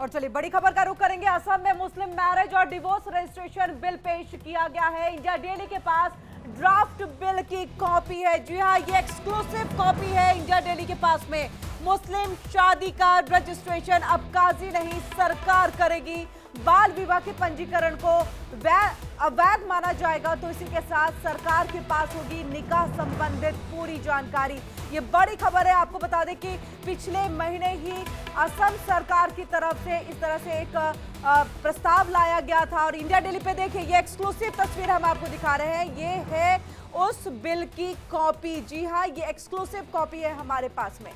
और चलिए बड़ी खबर का रुख करेंगे। असम में मुस्लिम मैरिज और डिवोर्स रजिस्ट्रेशन बिल पेश किया गया है। इंडिया डेली के पास ड्राफ्ट बिल की कॉपी है। जी हाँ, ये एक्सक्लूसिव कॉपी है इंडिया डेली के पास में। मुस्लिम शादी का रजिस्ट्रेशन अब काजी नहीं सरकार करेगी। बाल विवाह के पंजीकरण को अवैध माना जाएगा तो इसी के साथ सरकार के पास होगी निकाह संबंधित पूरी जानकारी। ये बड़ी खबर है। आपको बता दें कि पिछले महीने ही असम सरकार की तरफ से इस तरह से एक प्रस्ताव लाया गया था और इंडिया डेली पे देखिए ये एक्सक्लूसिव तस्वीर हम आपको दिखा रहे हैं। ये है उस बिल की कॉपी। जी हाँ, ये एक्सक्लूसिव कॉपी है हमारे पास में।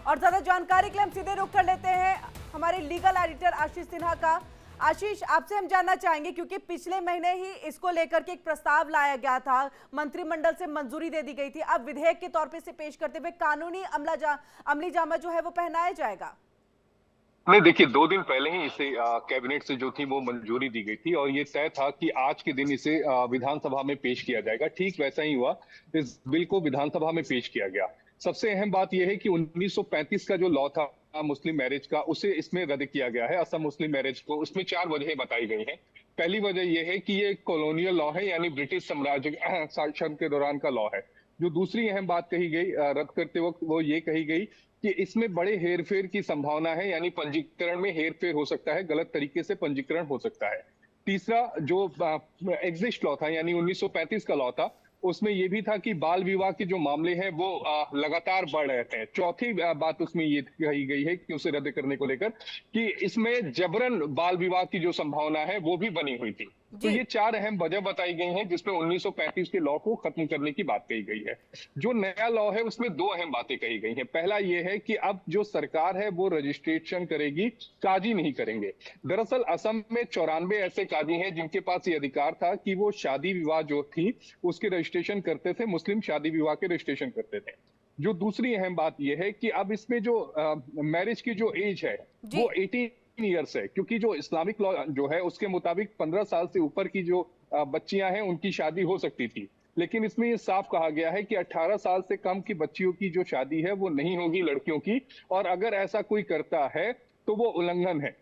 और ज्यादा जानकारी के लिए हम सीधे रुख कर लेते हैं हमारे लीगल एडिटर आशीष सिन्हा का। आशीष, आपसे हम जानना चाहेंगे क्योंकि पिछले महीने ही इसको लेकर के एक प्रस्ताव लाया गया था, मंत्रिमंडल से मंजूरी दे दी गई थी। अब विधेयक के तौर पे इसे पेश करते हुए कानूनी अमली जामा जो है वो पहनाया जाएगा। नहीं, देखिए 2 दिन पहले ही इसे कैबिनेट से जो थी वो मंजूरी दी गई थी और ये तय था कि आज के दिन इसे विधानसभा में पेश किया जाएगा। ठीक वैसा ही हुआ, इस बिल को विधानसभा में पेश किया गया। सबसे अहम बात यह है कि 1935 का जो लॉ था मुस्लिम मैरिज का, उसे इसमें रद्द किया गया है, असम मुस्लिम मैरिज को। उसमें 4 वजहें बताई गई हैं। पहली वजह यह है कि ये कॉलोनियल लॉ है, यानी ब्रिटिश साम्राज्य शासन के दौरान का लॉ है। जो दूसरी अहम बात कही गई रद्द करते वक्त, वो ये कही गई कि इसमें बड़े हेरफेर की संभावना है, यानी पंजीकरण में हेरफेर हो सकता है, गलत तरीके से पंजीकरण हो सकता है। तीसरा जो एग्जिस्ट लॉ था, यानी 1935 का लॉ था, उसमें यह भी था कि बाल विवाह के जो मामले हैं वो लगातार बढ़ रहे थे। चौथी बात उसमें ये कही गई है कि उसे रद्द करने को लेकर कि इसमें जबरन बाल विवाह की जो संभावना है वो भी बनी हुई थी। तो ये 4 अहम वजह बताई गई हैं जिसमें 1935 के लॉ को खत्म करने की बात कही गई है। जो नया लॉ है उसमें 2 अहम बातें कही गई हैं। पहला ये है कि अब जो सरकार है वो रजिस्ट्रेशन करेगी, काजी नहीं करेंगे। दरअसल असम में 94 ऐसे काजी हैं जिनके पास ये अधिकार था कि वो शादी विवाह जो थी उसके रजिस्ट्रेशन करते थे, मुस्लिम शादी विवाह के रजिस्ट्रेशन करते थे। जो दूसरी अहम बात यह है कि अब इसमें जो मैरिज की जो एज है वो 18 ईयर्स है, क्योंकि जो इस्लामिक लॉ जो है उसके मुताबिक 15 साल से ऊपर की जो बच्चियां हैं उनकी शादी हो सकती थी। लेकिन इसमें ये साफ कहा गया है कि 18 साल से कम की बच्चियों की जो शादी है वो नहीं होगी, लड़कियों की, और अगर ऐसा कोई करता है तो वो उल्लंघन है।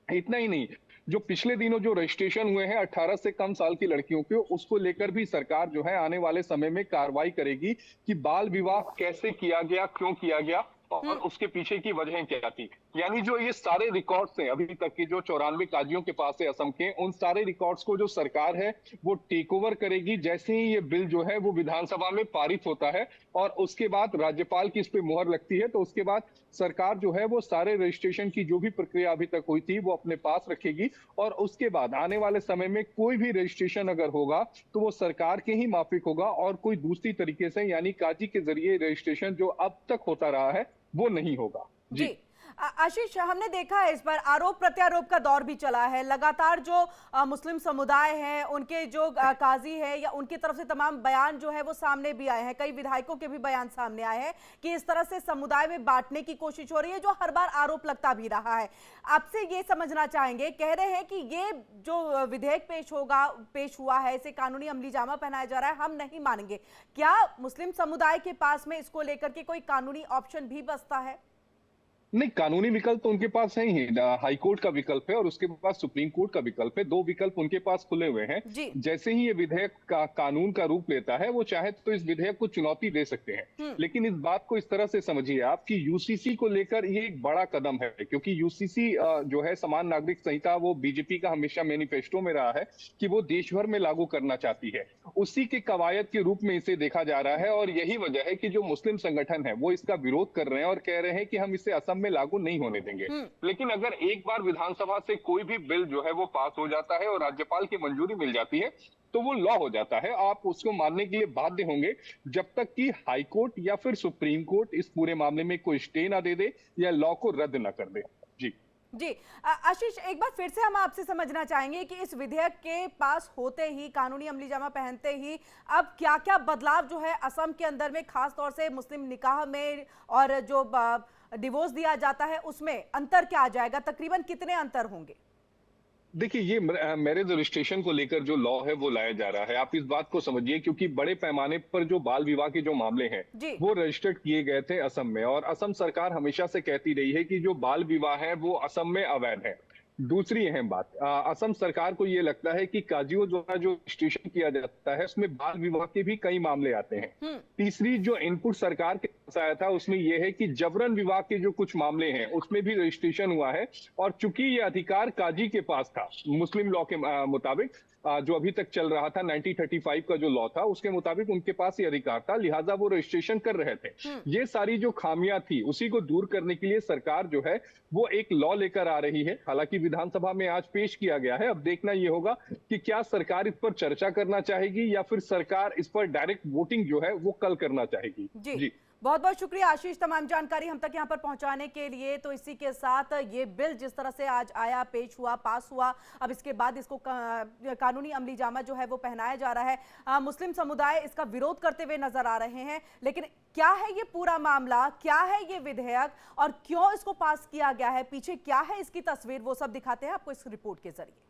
इतना ही नहीं, जो पिछले दिनों जो रजिस्ट्रेशन हुए हैं 18 से कम साल की लड़कियों के, उसको लेकर भी सरकार जो है आने वाले समय में कार्रवाई करेगी कि बाल विवाह कैसे किया गया, क्यों किया गया और उसके पीछे की वजहें क्या थी। यानी जो ये सारे रिकॉर्ड्स हैं अभी तक के जो 94 काजियों के पास है असम के, उन सारे रिकॉर्ड्स को जो सरकार है वो टेक ओवर करेगी जैसे ही ये बिल जो है वो विधानसभा में पारित होता है। और उसके बाद राज्यपाल की इस पे मुहर लगती है, तो उसके बाद सरकार जो है वो सारे रजिस्ट्रेशन की जो भी प्रक्रिया अभी तक हुई थी वो अपने पास रखेगी। और उसके बाद आने वाले समय में कोई भी रजिस्ट्रेशन अगर होगा तो वो सरकार के ही माफिक होगा और कोई दूसरी तरीके से, यानी काजी के जरिए रजिस्ट्रेशन जो अब तक होता रहा है वो नहीं होगा। जी आशीष, हमने देखा है इस बार आरोप प्रत्यारोप का दौर भी चला है। लगातार जो मुस्लिम समुदाय हैं उनके जो काजी है या उनकी तरफ से तमाम बयान जो है वो सामने भी आए हैं। कई विधायकों के भी बयान सामने आए हैं कि इस तरह से समुदाय में बांटने की कोशिश हो रही है, जो हर बार आरोप लगता भी रहा है। आपसे ये समझना चाहेंगे, कह रहे हैं कि ये जो विधेयक पेश हुआ है इसे कानूनी अमली जामा पहनाया जा रहा है, हम नहीं मानेंगे। क्या मुस्लिम समुदाय के पास में इसको लेकर के कोई कानूनी ऑप्शन भी बचता है? नहीं, कानूनी विकल्प तो उनके पास है ही। हाई कोर्ट का विकल्प है और उसके पास सुप्रीम कोर्ट का विकल्प है। 2 विकल्प उनके पास खुले हुए हैं। जैसे ही ये विधेयक का कानून का रूप लेता है वो चाहे तो इस विधेयक को चुनौती दे सकते हैं। लेकिन इस बात को इस तरह से समझिए आप कि यूसीसी को लेकर ये एक बड़ा कदम है, क्योंकि यूसीसी जो है समान नागरिक संहिता, वो बीजेपी का हमेशा मैनिफेस्टो में रहा है कि वो देश भर में लागू करना चाहती है। उसी के कवायद के रूप में इसे देखा जा रहा है और यही वजह है कि जो मुस्लिम संगठन है वो इसका विरोध कर रहे हैं और कह रहे हैं कि हम इसे असम में लागू नहीं होने देंगे। लेकिन अगर एक बार विधानसभा से कोई भी बिल जो है वो पास हो जाता है और राज्यपाल की मंजूरी मिल जाती है तो वो लॉ हो जाता है। आप उसको मानने के लिए बाध्य होंगे जब तक कि हाई कोर्ट या फिर सुप्रीम कोर्ट इस पूरे मामले में कोई स्टे ना दे दे या लॉ को रद्द ना कर दे। जी आशीष, एक बार फिर से हम आपसे समझना चाहेंगे कि इस विधेयक के पास होते ही, कानूनी अमली जामा पहनते ही, अब क्या क्या बदलाव जो है असम के अंदर में, खास तौर से मुस्लिम निकाह में और जो डिवोर्स दिया जाता है उसमें अंतर क्या आ जाएगा? तकरीबन कितने अंतर होंगे? देखिए ये मैरिज रजिस्ट्रेशन को लेकर जो लॉ है वो लाया जा रहा है। आप इस बात को समझिए, क्योंकि बड़े पैमाने पर जो बाल विवाह के जो मामले हैं जी। वो रजिस्टर्ड किए गए थे असम में, और असम सरकार हमेशा से कहती रही है कि जो बाल विवाह है वो असम में अवैध है। दूसरी अहम बात, असम सरकार को ये लगता है कि काजियों द्वारा जो रजिस्ट्रेशन किया जाता है उसमें बाल विवाह के भी कई मामले आते हैं। हम्म। तीसरी जो इनपुट सरकार के पास आया था उसमें यह है कि जबरन विवाह के जो कुछ मामले हैं उसमें भी रजिस्ट्रेशन हुआ है, और चूंकि ये अधिकार काजी के पास था मुस्लिम लॉ के मुताबिक, जो अभी तक चल रहा था 1935 का जो लॉ था उसके मुताबिक उनके पास ये अधिकार था, लिहाजा वो रजिस्ट्रेशन कर रहे थे। ये सारी जो खामियां थी उसी को दूर करने के लिए सरकार जो है वो एक लॉ लेकर आ रही है। हालांकि विधानसभा में आज पेश किया गया है, अब देखना ये होगा कि क्या सरकार इस पर चर्चा करना चाहेगी या फिर सरकार इस पर डायरेक्ट वोटिंग जो है वो कल करना चाहेगी। जी, बहुत बहुत शुक्रिया आशीष तमाम जानकारी हम तक यहाँ पर पहुंचाने के लिए। तो इसी के साथ ये बिल जिस तरह से आज आया, पेश हुआ, पास हुआ, अब इसके बाद इसको कानूनी अमली जामा जो है वो पहनाया जा रहा है। मुस्लिम समुदाय इसका विरोध करते हुए नजर आ रहे हैं, लेकिन क्या है ये पूरा मामला, क्या है ये विधेयक और क्यों इसको पास किया गया है, पीछे क्या है इसकी तस्वीर, वो सब दिखाते हैं आपको इस रिपोर्ट के जरिए।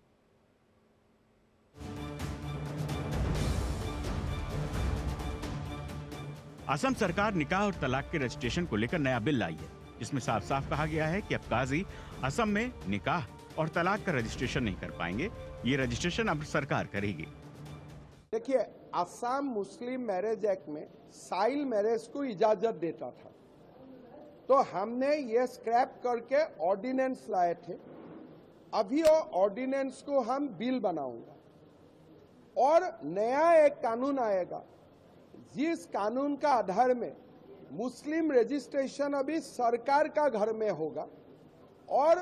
असम सरकार निकाह और तलाक के रजिस्ट्रेशन को लेकर नया बिल लाई है, जिसमें साफ साफ कहा गया है कि अब काजी असम में निकाह और तलाक का रजिस्ट्रेशन नहीं कर पाएंगे। ये रजिस्ट्रेशन अब सरकार करेगी। देखिए, असम मुस्लिम मैरिज एक्ट में साइल मैरिज को इजाजत देता था, तो हमने ये स्क्रैप करके ऑर्डिनेंस लाए थे। अभी वो ऑर्डिनेंस को हम बिल बनाऊंगा और नया एक कानून आएगा, जिस कानून का आधार में मुस्लिम रजिस्ट्रेशन अभी सरकार का घर में होगा और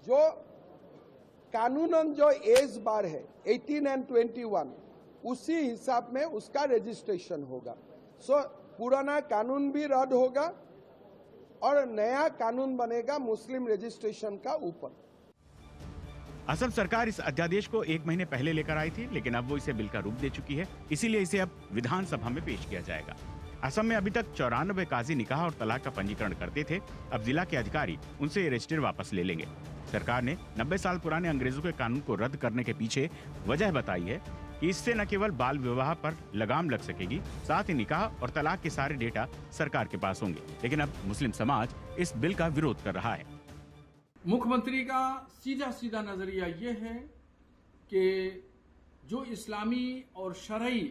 जो कानूनन जो एज बार है 18 एंड 21 उसी हिसाब में उसका रजिस्ट्रेशन होगा। सो पुराना कानून भी रद्द होगा और नया कानून बनेगा मुस्लिम रजिस्ट्रेशन का ऊपर। असम सरकार इस अध्यादेश को 1 महीने पहले लेकर आई थी, लेकिन अब वो इसे बिल का रूप दे चुकी है, इसीलिए इसे अब विधानसभा में पेश किया जाएगा। असम में अभी तक 94 काजी निकाह और तलाक का पंजीकरण करते थे, अब जिला के अधिकारी उनसे ये रजिस्टर वापस ले लेंगे। सरकार ने 90 साल पुराने अंग्रेजों के कानून को रद्द करने के पीछे वजह बताई है कि इससे न केवल बाल विवाह पर लगाम लग सकेगी, साथ ही निकाह और तलाक के सारे डेटा सरकार के पास होंगे। लेकिन अब मुस्लिम समाज इस बिल का विरोध कर रहा है। मुख्यमंत्री का सीधा सीधा नजरिया ये है कि जो इस्लामी और शरई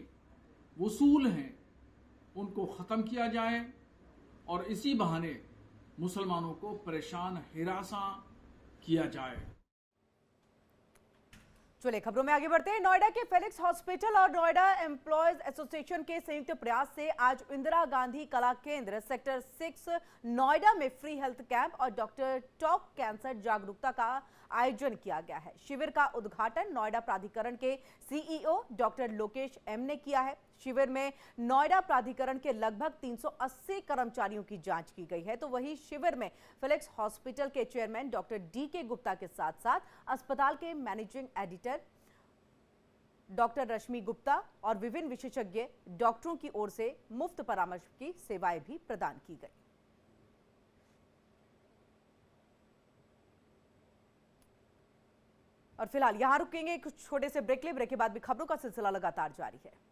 वसूल हैं उनको ख़त्म किया जाए और इसी बहाने मुसलमानों को परेशान हिरासा किया जाए। चलिए खबरों में आगे बढ़ते हैं। नोएडा के फेलिक्स हॉस्पिटल और नोएडा एम्प्लॉयज एसोसिएशन के संयुक्त प्रयास से आज इंदिरा गांधी कला केंद्र सेक्टर 6 नोएडा में फ्री हेल्थ कैंप और डॉक्टर टॉक कैंसर जागरूकता का आयोजन किया गया है। शिविर का उद्घाटन नोएडा प्राधिकरण के सीईओ डॉक्टर लोकेश एम ने किया है। शिविर में नोएडा प्राधिकरण के लगभग 380 कर्मचारियों की जांच की गई है। तो वहीं शिविर में फेलिक्स हॉस्पिटल के चेयरमैन डॉक्टर डी.के. गुप्ता के साथ साथ अस्पताल के मैनेजिंग एडिटर डॉक्टर रश्मि गुप्ता और विभिन्न विशेषज्ञ डॉक्टरों की ओर से मुफ्त परामर्श की सेवाएं भी प्रदान की गई। और फिलहाल यहां रुकेंगे, कुछ छोटे से ब्रेक ले। ब्रेक के बाद भी खबरों का सिलसिला लगातार जारी है।